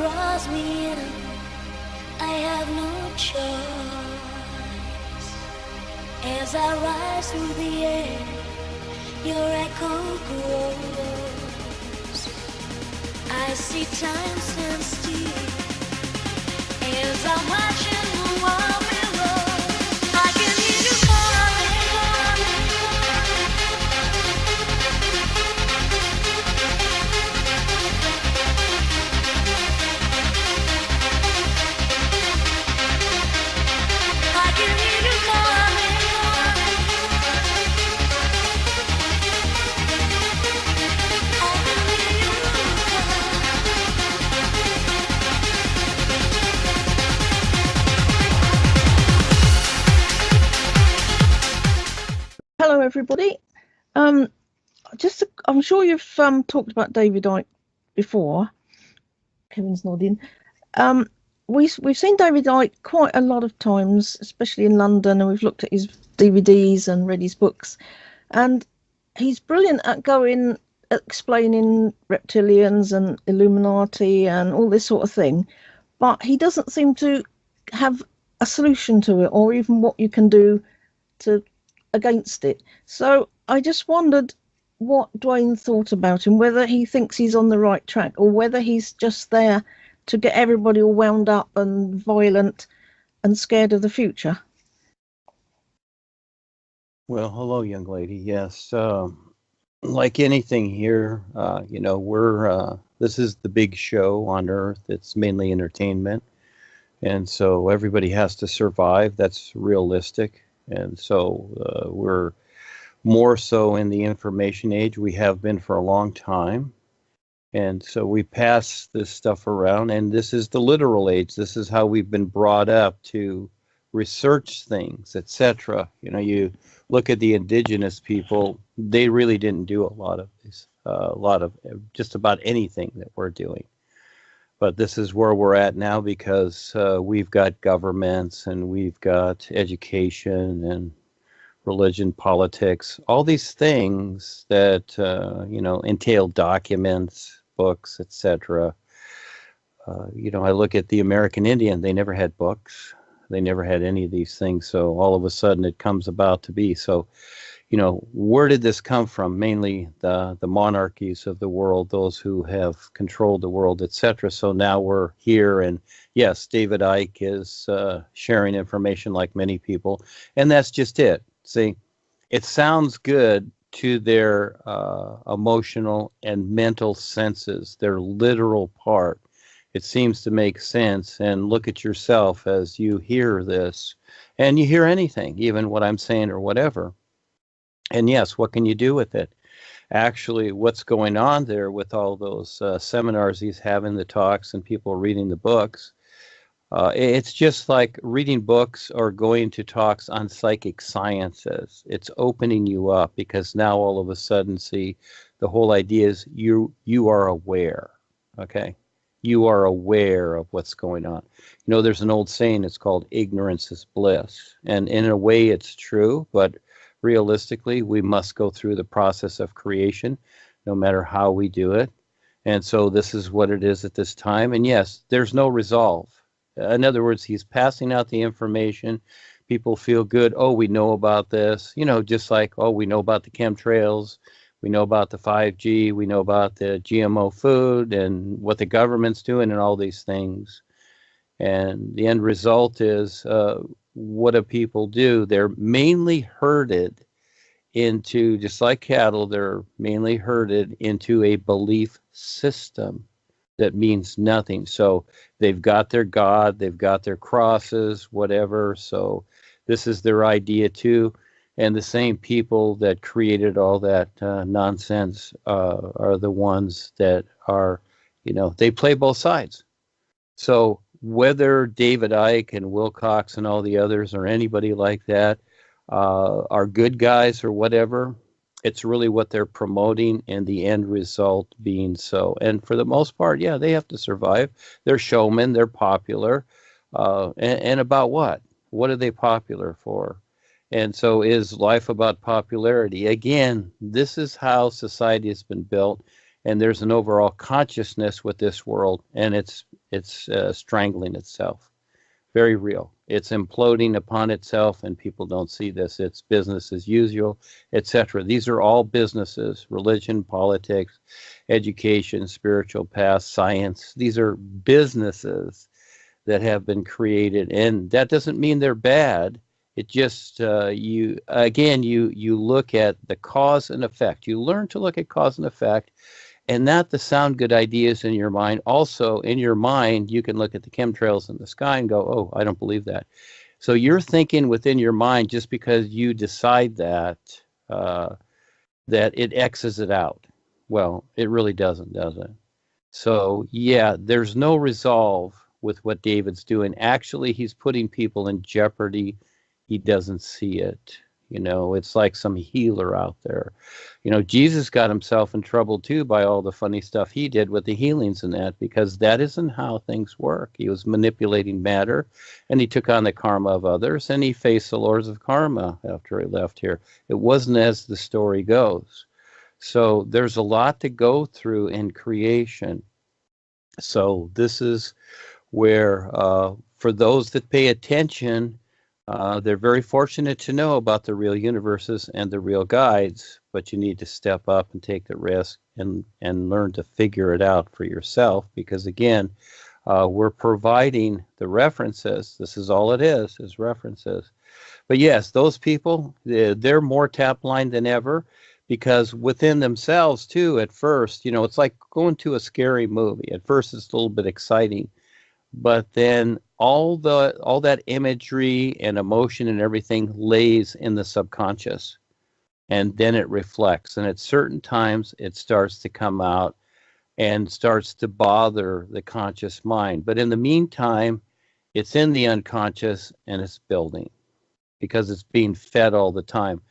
draws me in, I have no choice. As I rise through the air, your echo grows. I see time stand still as I'm watching the world below. I can hear you calling, calling, I can hear you calling, calling. I can hear you Hello, everybody. I'm sure you've talked about David Icke before. Kevin's nodding. We've seen David Icke quite a lot of times, especially in London, and we've looked at his DVDs and read his books. And he's brilliant at explaining reptilians and Illuminati and all this sort of thing, but he doesn't seem to have a solution to it, or even what you can do against it. So I just wondered what Duane thought about him, whether he thinks he's on the right track, or whether he's just there to get everybody all wound up and violent and scared of the future. Well, hello, young lady. Yes, like anything here, this is the big show on Earth. It's mainly entertainment, and so everybody has to survive. That's realistic. And so we're more so in the information age. We have been for a long time. And so we pass this stuff around, and this is the literal age. This is how we've been brought up to research things, etc. You look at the indigenous people, they really didn't do a lot of just about anything that we're doing. But this is where we're at now because we've got governments and we've got education and religion, politics, all these things that, entail documents, books, etc. I look at the American Indian, they never had books. They never had any of these things. So all of a sudden it comes about to be. So, where did this come from? Mainly the monarchies of the world, those who have controlled the world, etc. So now we're here, and yes, David Icke is sharing information like many people, and that's just it. See, it sounds good to their emotional and mental senses, their literal part. It seems to make sense, and look at yourself as you hear this, and you hear anything, even what I'm saying or whatever. And yes, what can you do with it? Actually, what's going on there with all those seminars he's having, the talks, and people reading the books, it's just like reading books or going to talks on psychic sciences. It's opening you up because now all of a sudden, see, the whole idea is you are aware, okay? You are aware of what's going on. There's an old saying, it's called ignorance is bliss. And in a way, it's true, but realistically, we must go through the process of creation, no matter how we do it. And so this is what it is at this time. And yes, there's no resolve. In other words, he's passing out the information. People feel good. Oh, we know about this. Just like, oh, we know about the chemtrails. We know about the 5G. We know about the GMO food and what the government's doing and all these things. And the end result is, what do people do? They're mainly herded into, just like cattle, they're mainly herded into a belief system that means nothing. So they've got their God, they've got their crosses, whatever. So this is their idea too. And the same people that created all that nonsense are the ones that are, they play both sides. So whether David Icke and Wilcox and all the others or anybody like that are good guys or whatever, it's really what they're promoting and the end result being so. And for the most part, yeah, they have to survive. They're showmen, they're popular. And about what? What are they popular for? And so is life about popularity? Again, this is how society has been built, and there's an overall consciousness with this world, and it's It's strangling itself. Very real. It's imploding upon itself, and people don't see this. It's business as usual, etc. These are all businesses: religion, politics, education, spiritual path, science. These are businesses that have been created, and that doesn't mean they're bad. It just you look at the cause and effect. You learn to look at cause and effect, and not the sound good ideas in your mind. Also, in your mind, you can look at the chemtrails in the sky and go, "Oh, I don't believe that." So you're thinking within your mind just because you decide that that it X's it out. Well, it really doesn't, does it? So yeah, there's no resolve with what David's doing. Actually, he's putting people in jeopardy. He doesn't see it. It's like some healer out there. Jesus got himself in trouble too by all the funny stuff he did with the healings and that, because that isn't how things work. He was manipulating matter, and he took on the karma of others, and he faced the lords of karma after he left here. It wasn't as the story goes. So there's a lot to go through in creation. So this is where, for those that pay attention, they're very fortunate to know about the real universes and the real guides, but you need to step up and take the risk and learn to figure it out for yourself, because again, we're providing the references. This is all it is references. But yes, those people, they're more tap line than ever, because within themselves too, at first, it's like going to a scary movie. At first it's a little bit exciting, but then all that imagery and emotion and everything lays in the subconscious, and then it reflects, and at certain times it starts to come out and starts to bother the conscious mind. But in the meantime, it's in the unconscious and it's building, because it's being fed all the time.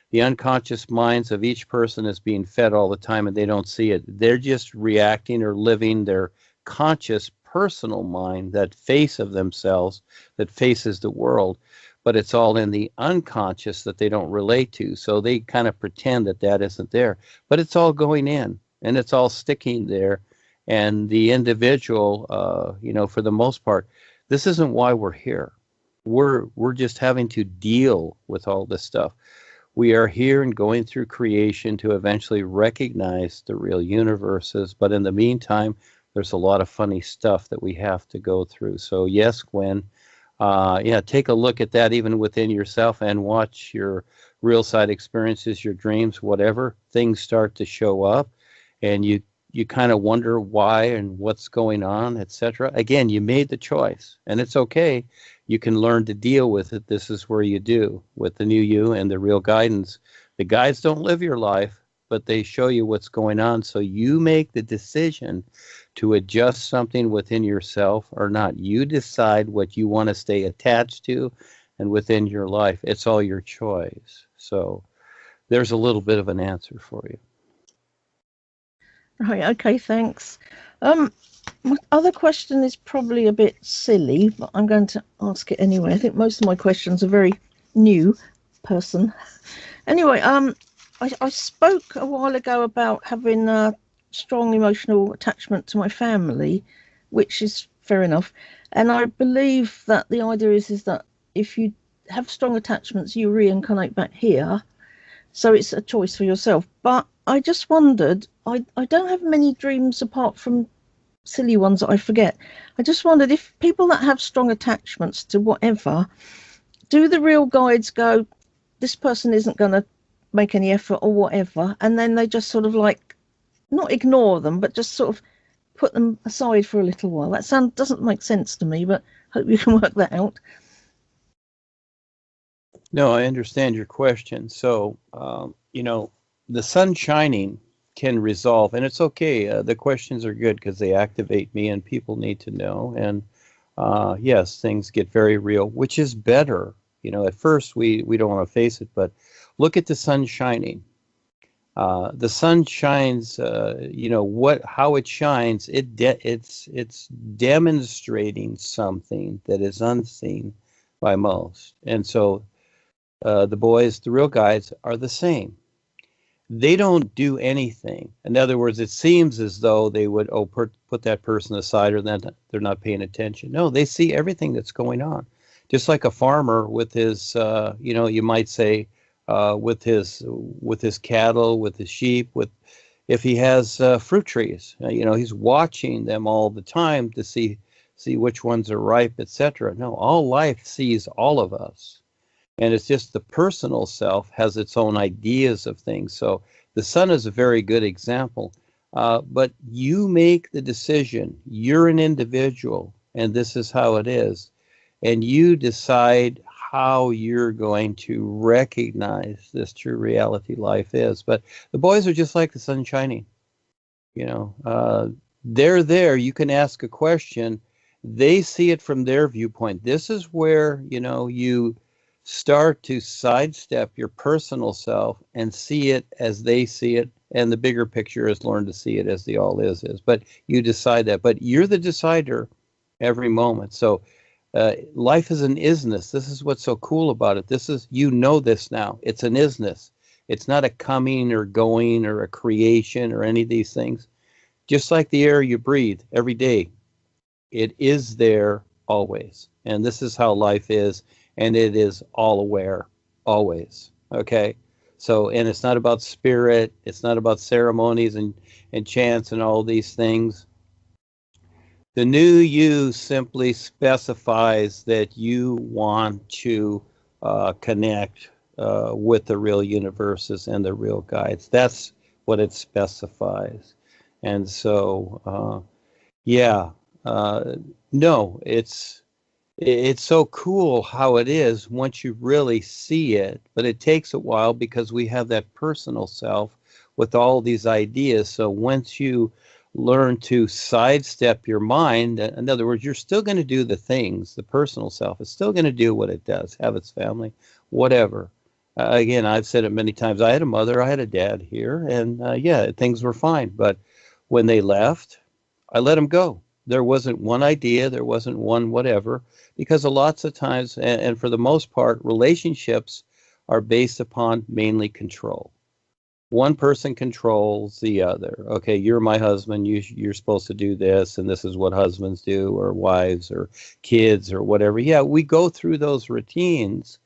The unconscious minds of each person is being fed all the time, and they don't see it. They're just reacting or living their conscious personal mind, that face of themselves that faces the world, but it's all in the unconscious that they don't relate to. So they kind of pretend that isn't there, but it's all going in, and it's all sticking there. And the individual, for the most part, this isn't why we're here. We're just having to deal with all this stuff. We are here and going through creation to eventually recognize the real universes, but in the meantime, there's a lot of funny stuff that we have to go through. So yes, Gwen, take a look at that even within yourself, and watch your real side experiences, your dreams, whatever. Things start to show up, and you kind of wonder why and what's going on, etc. Again, you made the choice, and it's okay. You can learn to deal with it. This is where you do with the new you and the real guidance. The guides don't live your life, but they show you what's going on, so you make the decision to adjust something within yourself or not. You decide what you want to stay attached to and within your life. It's all your choice. So there's a little bit of an answer for you. Right, okay, thanks. My other question is probably a bit silly, but I'm going to ask it anyway. I think most of my questions are very new person. Anyway, I spoke a while ago about having a strong emotional attachment to my family, which is fair enough. And I believe that the idea is that if you have strong attachments, you reincarnate back here. So it's a choice for yourself. But I just wondered, I don't have many dreams apart from silly ones that I forget. I just wondered if people that have strong attachments to whatever, do the real guides go, this person isn't going to make any effort or whatever, and then they just sort of like not ignore them, but just sort of put them aside for a little while? That doesn't make sense to me, but hope you can work that out. No, I understand your question. So, the sun shining can resolve, and it's okay. The questions are good because they activate me, and people need to know. And yes, things get very real, which is better. At first we don't want to face it, but look at the sun shining. The sun shines. How it shines. It's demonstrating something that is unseen by most, and so the boys, the real guides, are the same. they don't do anything. In other words, it seems as though they would put that person aside, or then they're not paying attention. No, they see everything that's going on, just like a farmer with his, you might say, with his cattle, with his sheep, if he has fruit trees, he's watching them all the time to see which ones are ripe, etc. No, all life sees all of us. And it's just the personal self has its own ideas of things. So the sun is a very good example. But you make the decision. You're an individual, and this is how it is. And you decide how you're going to recognize this true reality life is. But the boys are just like the sun shining. They're there. You can ask a question. They see it from their viewpoint. This is where, you start to sidestep your personal self and see it as they see it, and the bigger picture is learn to see it as the all is. But you decide that. But you're the decider every moment. So life is an isness. This is what's so cool about it. This is, this now. It's an isness. It's not a coming or going or a creation or any of these things. Just like the air you breathe every day, it is there always. And this is how life is. And it is all aware, always. Okay? So, and it's not about spirit. It's not about ceremonies and chants and all these things. The new you simply specifies that you want to connect with the real universes and the real guides. That's what it specifies. And so, no, it's so cool how it is once you really see it, but it takes a while because we have that personal self with all these ideas. So once you learn to sidestep your mind, in other words, you're still going to do the things, the personal self is still going to do what it does, have its family, whatever. Again, I've said it many times. I had a mother, I had a dad here, and things were fine. But when they left, I let them go. There wasn't one idea, there wasn't one whatever, because lots of times, and for the most part, relationships are based upon mainly control. One person controls the other. Okay, you're my husband, you're supposed to do this, and this is what husbands do, or wives, or kids, or whatever. Yeah, we go through those routines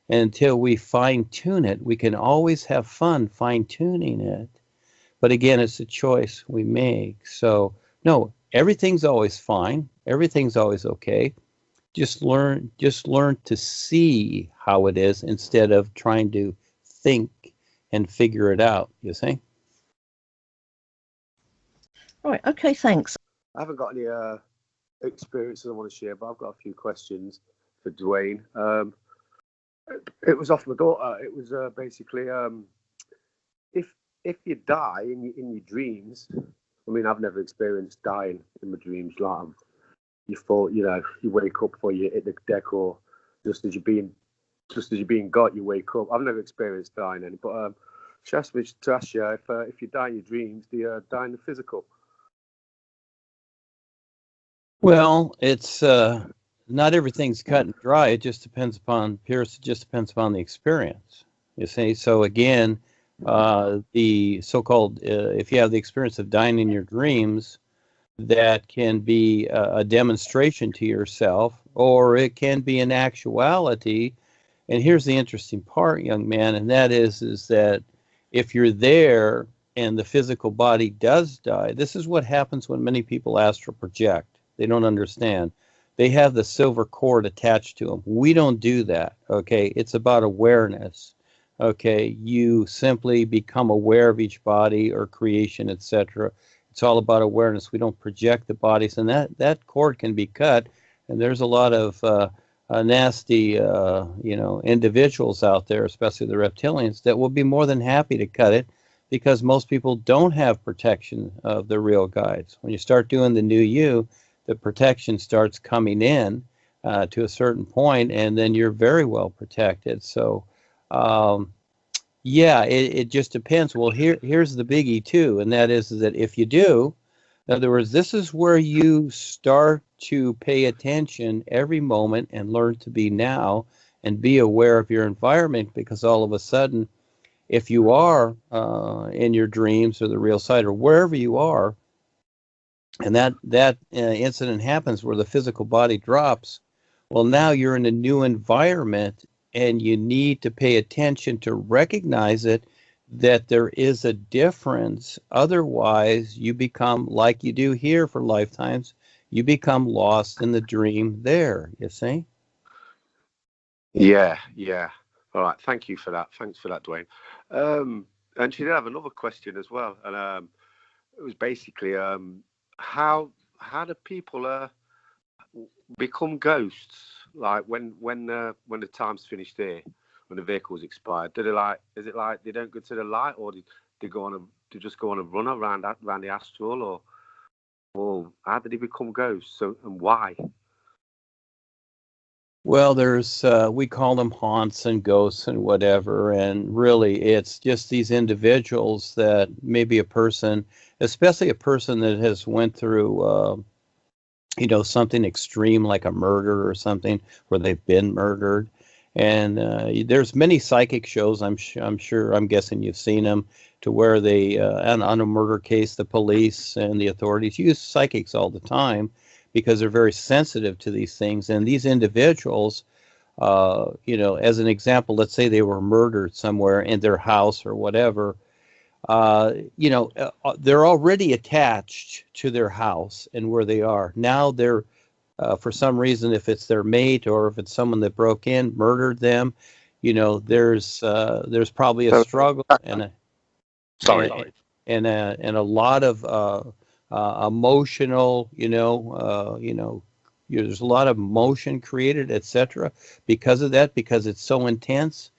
until we fine-tune it. We can always have fun fine-tuning it. But again, it's a choice we make. So, no, everything's always fine. Everything's always okay. Just learn to see how it is instead of trying to think and figure it out, you see? Right, okay, thanks. I haven't got any experiences I want to share, but I've got a few questions for Duane. It was off my daughter. It was basically if you die in your dreams. I mean, I've never experienced dying in my dreams. Like you thought, you wake up before you hit the deck, or just as you're being got, you wake up. I've never experienced dying any, but she asked me to ask you if you die in your dreams, do you die in the physical? Well, it's not everything's cut and dry. It just depends upon Pearce. It just depends upon the experience. You see, so again, the so-called if you have the experience of dying in your dreams, that can be a demonstration to yourself, or it can be an actuality. And here's the interesting part, young man, and that is that if you're there and the physical body does die, this is what happens when many people astral project. They don't understand. They have the silver cord attached to them. We don't do that, okay? It's about awareness, okay? You simply become aware of each body or creation, etc. It's all about awareness. We don't project the bodies, and that cord can be cut, and there's a lot of nasty, individuals out there, especially the reptilians, that will be more than happy to cut it, because most people don't have protection of the real guides. When you start doing the new you, the protection starts coming in to a certain point, and then you're very well protected. So, it just depends. Well, here's the biggie too, and that is that if you do, in other words, this is where you start to pay attention every moment and learn to be now and be aware of your environment, because all of a sudden, if you are in your dreams or the real side or wherever you are, and that incident happens where the physical body drops, well, now you're in a new environment, and you need to pay attention to recognize it, that there is a difference. Otherwise, you become like you do here for lifetimes. You become lost in the dream there, you see? Yeah, yeah. All right. Thank you for that. Thanks for that, Duane. And she did have another question as well, and it was basically how do people become ghosts? Like when the time's finished there, when the vehicle's expired, do they is it like they don't go to the light, or they go on they just go on a run around the astral, or how did they become ghosts? So, and why? Well, there's we call them haunts and ghosts and whatever, and really it's just these individuals that maybe a person, especially a person that has went through something extreme like a murder or something, where they've been murdered. And there's many psychic shows, I'm guessing you've seen them, to where they on a murder case, the police and the authorities use psychics all the time because they're very sensitive to these things. And these individuals, as an example, let's say they were murdered somewhere in their house or whatever. They're already attached to their house and where they are. Now they're, for some reason, if it's their mate or if it's someone that broke in, murdered them, there's probably a struggle and a, Sorry. and a lot of emotional, there's a lot of emotion created, etc. because of that, because it's so intense.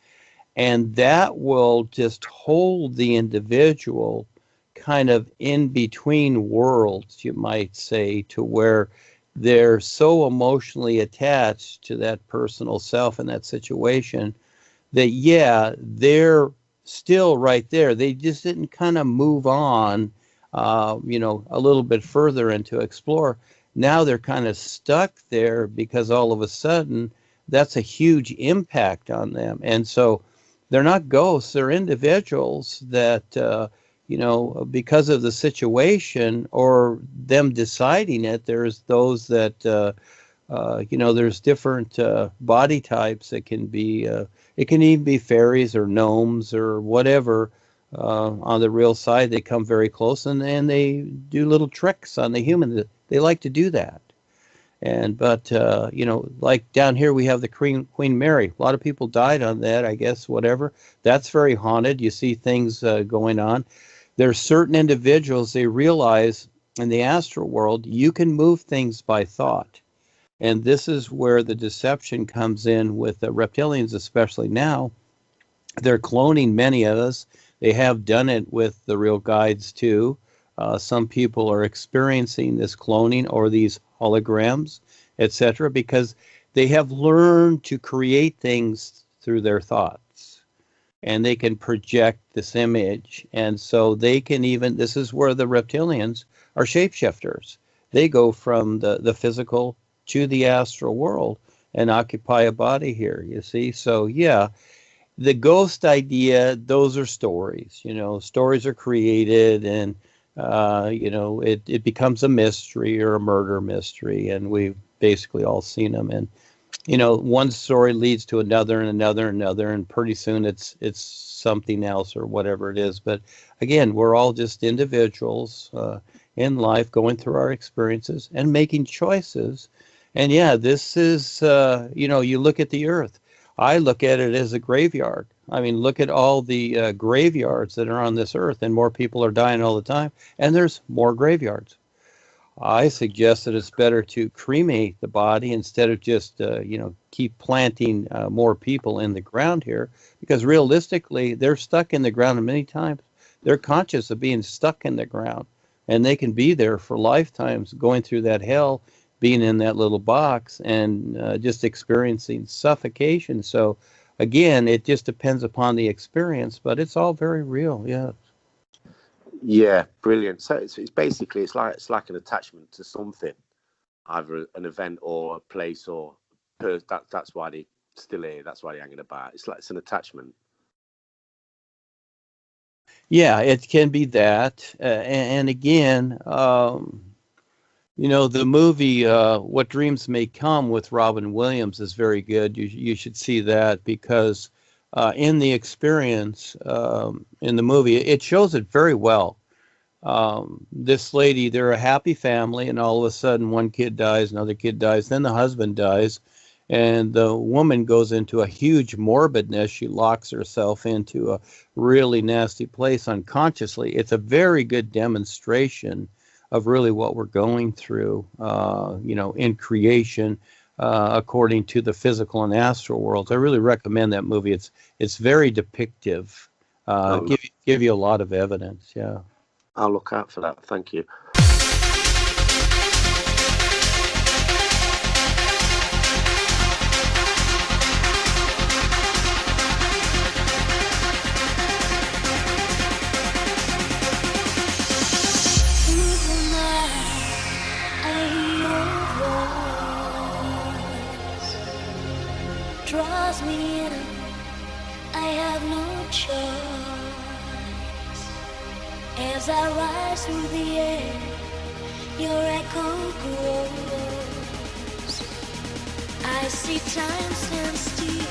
And that will just hold the individual kind of in between worlds, you might say, to where they're so emotionally attached to that personal self in that situation that, yeah, they're still right there. They just didn't kind of move on, a little bit further and to explore. Now they're kind of stuck there because all of a sudden that's a huge impact on them. And so they're not ghosts, they're individuals that, because of the situation or them deciding it, there's those that, there's different body types that can be, it can even be fairies or gnomes or whatever. On the real side, they come very close and they do little tricks on the human. They like to do that. But like down here we have the Queen Mary. A lot of people died on that, I guess, whatever. That's very haunted. You see things going on. There's certain individuals, they realize in the astral world, you can move things by thought. And this is where the deception comes in with the reptilians, especially now. They're cloning many of us. They have done it with the real guides too. Some people are experiencing this cloning or these holograms, etc., because they have learned to create things through their thoughts, and they can project this image. And so they can even, this is where the reptilians are shapeshifters. They go from the physical to the astral world and occupy a body here, you see. So yeah, the ghost idea, those are stories. Stories are created, and it becomes a mystery or a murder mystery, and we've basically all seen them. And one story leads to another and another and another, and pretty soon it's something else or whatever it is. But again, we're all just individuals in life, going through our experiences and making choices. And yeah, this is you look at the earth. I look at it as a graveyard. I mean, look at all the graveyards that are on this earth, and more people are dying all the time, and there's more graveyards. I suggest that it's better to cremate the body instead of just, keep planting more people in the ground here, because realistically, they're stuck in the ground, and many times they're conscious of being stuck in the ground, and they can be there for lifetimes going through that hell, being in that little box and just experiencing suffocation. So again, it just depends upon the experience, but it's all very real. Yeah. Yeah, brilliant. So it's basically it's like an attachment to something, either an event or a place or that's why they still here. That's why they're hanging about. It's an attachment. Yeah, it can be that. And again, the movie What Dreams May Come with Robin Williams is very good. You should see that because in the experience in the movie, it shows it very well. This lady, they're a happy family, and all of a sudden one kid dies, another kid dies, then the husband dies, and the woman goes into a huge morbidness. She locks herself into a really nasty place unconsciously. It's a very good demonstration of really what we're going through, in creation, according to the physical and astral worlds. I really recommend that movie. It's very depictive, give you a lot of evidence. Yeah. I'll look out for that. Thank you. Draws me in, I have no choice. As I rise through the air, your echo grows. I see time stand still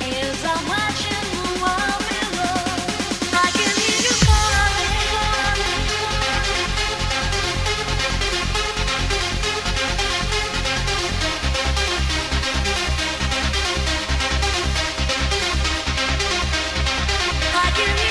as I'm watching the world below. I can hear you calling. I can hear